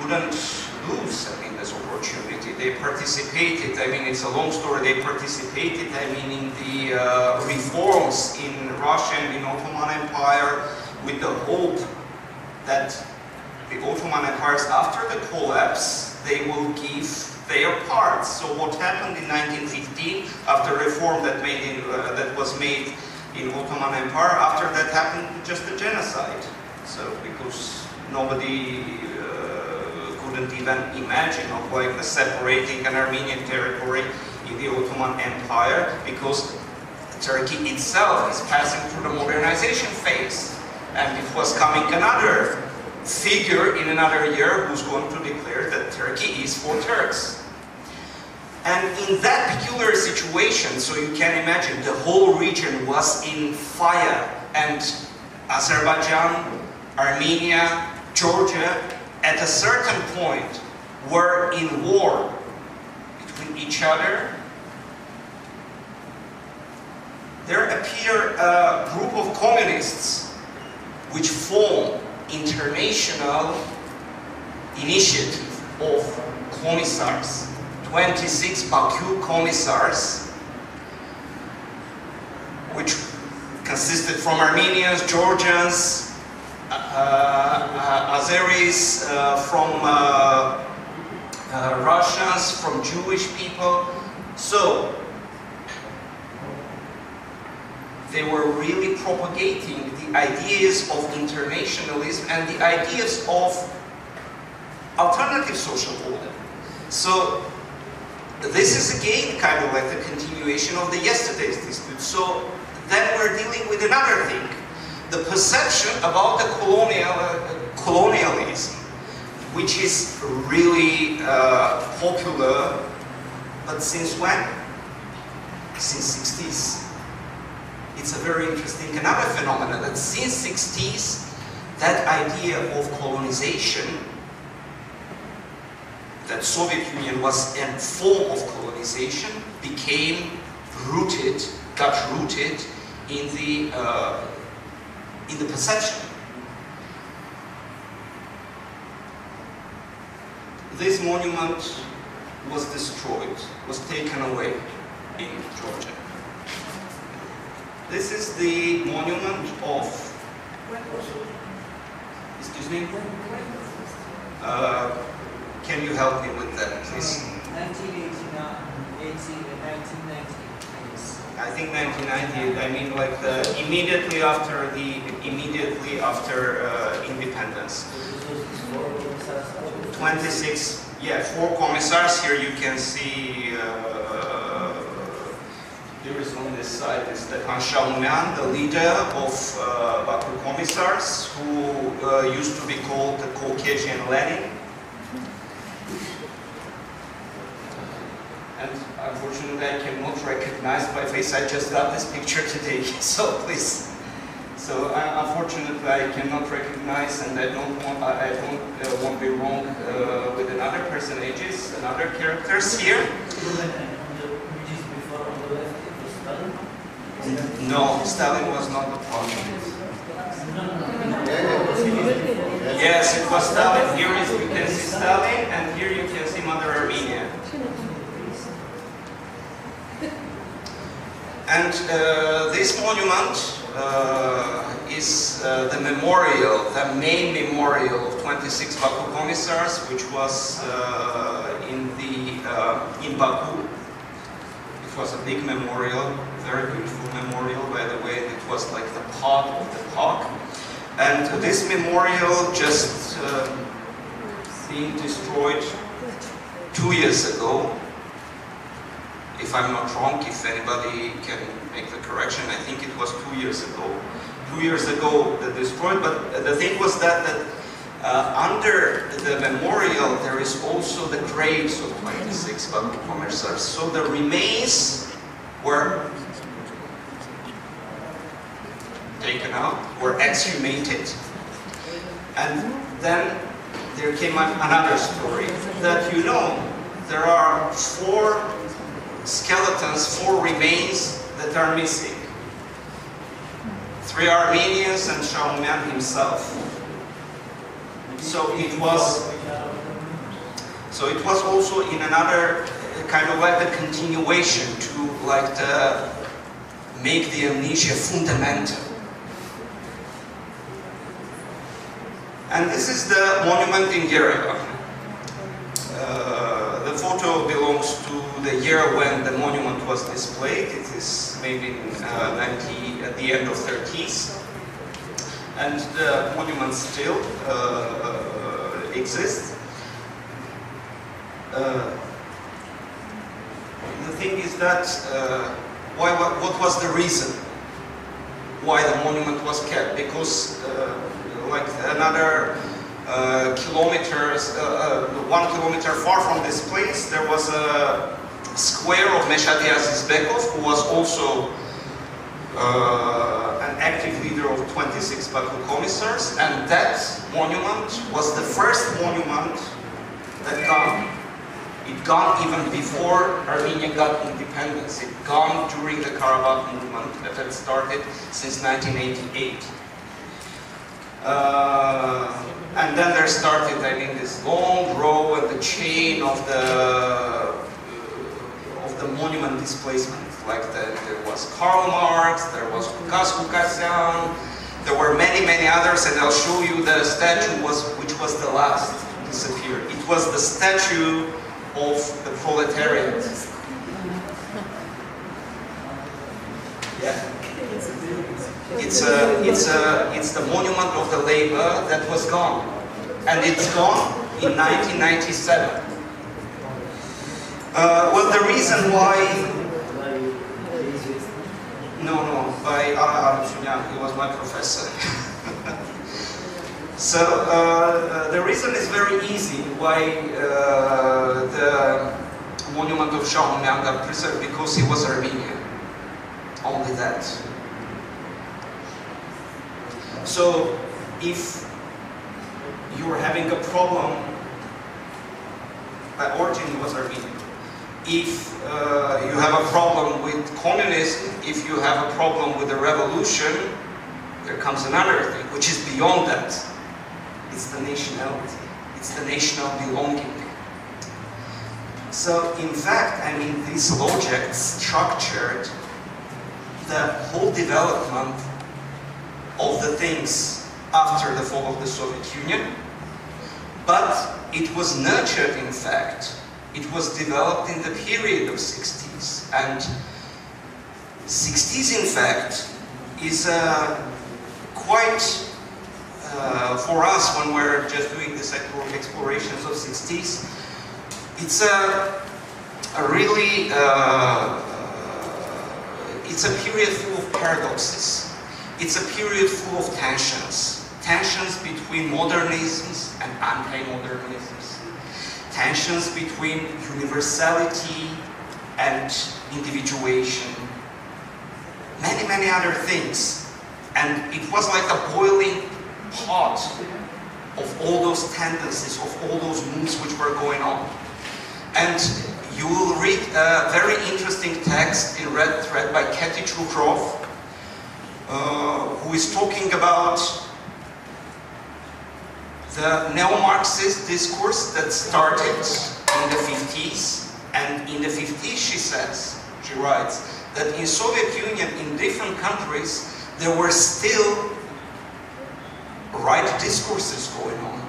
couldn't lose, I mean, this opportunity. They participated, I mean, it's a long story, they participated, I mean, in the reforms in Russia and in Ottoman Empire with the hope that the Ottoman empires, after the collapse, they will give their part. So what happened in 1915, after reform that was made in Ottoman Empire, after that happened just a genocide. So because nobody couldn't even imagine of like the separating an Armenian territory in the Ottoman Empire, because Turkey itself is passing through the modernization phase, and it was coming another figure in another year who's going to declare that Turkey is for Turks. And in that peculiar situation, so you can imagine, the whole region was in fire, and Azerbaijan, Armenia, Georgia, at a certain point, were in war between each other. There appear a group of communists which form international initiative of commissars, 26 Baku commissars, which consisted from Armenians, Georgians, Azeris, from Russians, from Jewish people. So they were really propagating the ideas of internationalism and the ideas of alternative social order. So this is again kind of like the continuation of the yesterday's dispute. So then we're dealing with another thing, the perception about the colonialism, which is really popular, but since when? Since 60s. It's a very interesting another phenomenon that since 60s, that idea of colonization, that Soviet Union was a form of colonization, became rooted, got rooted in the perception. This monument was destroyed, was taken away in Georgia. This is the monument of, excuse me? Can you help me with that, please? 1990. I think 1998. I mean, like immediately after independence. 26. Yeah, 4 commissars. Here you can see. There is on this side is the Khan the leader of Baku commissars, who used to be called the Caucasian Lenin. And unfortunately, I cannot recognize my face. I just got this picture today, so please. So unfortunately, I cannot recognize, and I don't want to be wrong with another personages, another characters here. No, Stalin was not the project. Yes, it was Stalin. Here you can see Stalin, and here you can see Mother Armenia. And this monument is the memorial, the main memorial of 26 Baku commissars, which was in Baku. It was a big memorial, very beautiful memorial, by the way. It was like the part of the park. And this memorial just being destroyed 2 years ago. If I'm not wrong, if anybody can make the correction, I think it was 2 years ago. 2 years ago, they destroyed, but the thing was that under the memorial, there is also the graves of 26 Baku commissars. So the remains were taken out, were exhumated. And then there came another story that, you know, there are 4 skeletons, 4 remains that are missing. 3 Armenians and Shaumian himself. So it was also in another kind of like the continuation to like make the amnesia fundamental. And this is the monument in Yerevan. The photo belongs to the year when the monument was displayed. It is maybe in at the end of 30s. And the monument still exists. The thing is that, what was the reason why the monument was kept? Because like another kilometers, 1 kilometer far from this place, there was a square of Meshadias Izbekov, who was also an active leader of 26 Baku commissars, and that monument was the first monument that gone. It gone even before Armenia got independence. It gone during the Karabakh movement that had started since 1988. And then there started, I mean, this long row and the chain of the monument displacement. Like there was Karl Marx, there was Lukas Lukasyan, there were many, many others, and I'll show you the statue which was the last to disappear. It was the statue of the proletariat. Yeah. It's the monument of the labor that was gone, and it's gone in 1997. Well, the reason why, by Arevshatyan, he was my professor. So the reason is very easy why the monument of Shah Humyan got preserved, because he was Armenian. Only that. So if you're having a problem, by origin he was Armenian. If you have a problem with communism, if you have a problem with the revolution, there comes another thing, which is beyond that. It's the nationality. It's the national belonging. So, in fact, I mean, this logic structured the whole development of the things after the fall of the Soviet Union, but it was nurtured, in fact. It was developed in the period of 60s, and 60s, in fact, is quite, for us, when we're just doing the explorations of 60s, it's a really, it's a period full of paradoxes. It's a period full of tensions. Tensions between modernisms and anti-modernisms. Tensions between universality and individuation. Many, many other things. And it was like a boiling pot of all those tendencies, of all those moves which were going on. And you will read a very interesting text in Red Thread by Katy Chukrov, who is talking about the neo-Marxist discourse that started in the 50s. And in the 50s, she writes, that in Soviet Union, in different countries, there were still right discourses going on.